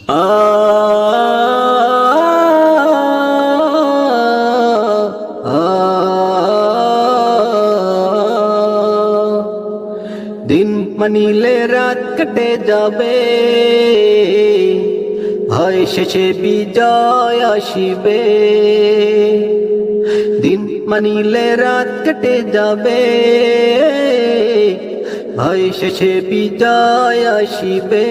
আ দিন মানিলে রাত কেটে যাবে, ভয় শেষে বিজয় আসিবে। দিন মানিলে রাত কেটে যাবে, ভয় শেষে বিজয় আসিবে।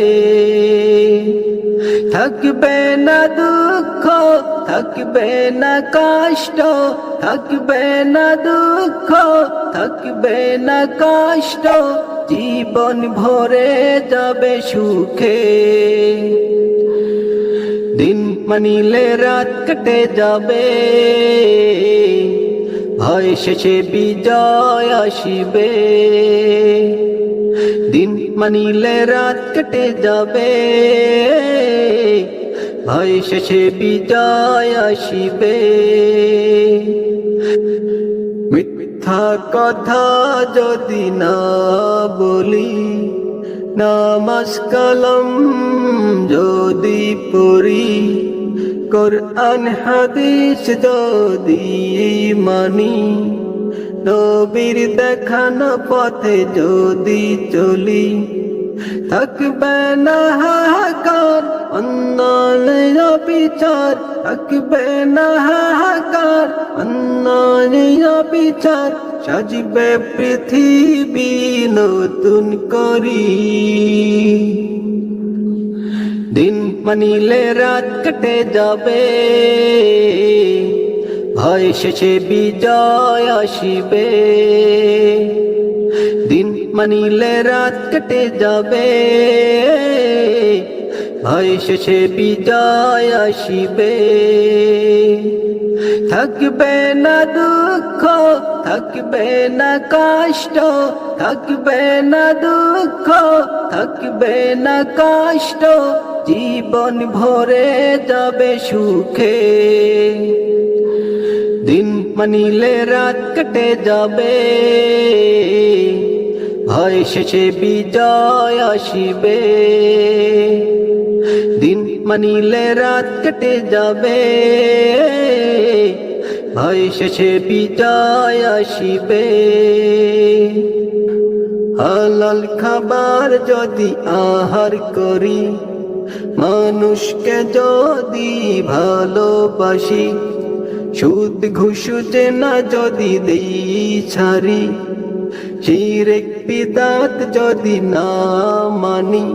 থাকবে না দুঃখ, থাকবে না কষ্ট, থাকবে না দুঃখ, থাকবে না কষ্ট, জীবন ভরে যাবে সুখে। দিন মানিলে রাত কেটে যাবে, ভয় শেষে বিজয় আসিবে। দিন মানিলে রাত কেটে যাবে, ভয় শেষে বিজয় আসিবে। মিথ্যা কথা যদি না বলি, নামাজ কালাম যদি পড়ি, কোরআন হাদিস যদি মানি, নবীর দেখানো পথে যদি চলি, থাকবে না হাহাকার অন্যায় বিচার, থাকবে না হাহাকার অন্যায় বিচার, সাজবে পৃথিবী নতুন করি। দিন মানিলে রাত কেটে যাবে, ভয় শেষে বিজয় আসিবে। দিন মানিলে রাত কেটে যাবে, ভয় শেষে বিজয় আসিবে। থাকবে না দুঃখ, থাকবে না কষ্ট, থাকবে না দুঃখ, থাকবে না কষ্ট, জীবন ভরে যাবে সুখে। দিন মানিলে রাত কেটে যাবে, ভয় শেষে বিজয় আসিবে। দিন মানিলে রাত কেটে যাবে, ভয় শেষে বিজয় আসিবে। হালাল খাবার যদি আহার করি, মানুষকে যদি ভালোবাসি, সুদ ঘুষ না যদি দেই ছাড়ি, শিরক বিদাত যদি না মানি,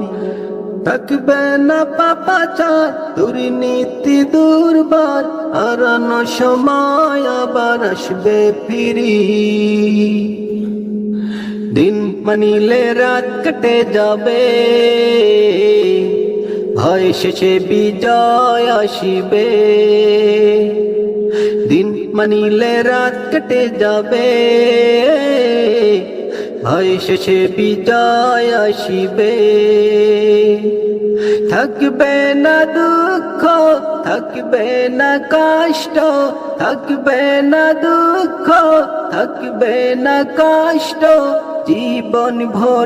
থাকবে না পাপাচার দুর্নীতি দুর্বার, হারানো সময় আবার আসবে ফিরি। দিন মানিলে রাত কেটে যাবে, ভয় শেষে বিজয় আসিবে। দিন মানিলে রাত কেটে যাবে, ভয় শেষে বিজয় আসিবে। থাকবে না দুঃখ, থাকবে না কষ্ট, থাকবে না দুঃখ, থাকবে না কষ্ট, জীবন ভর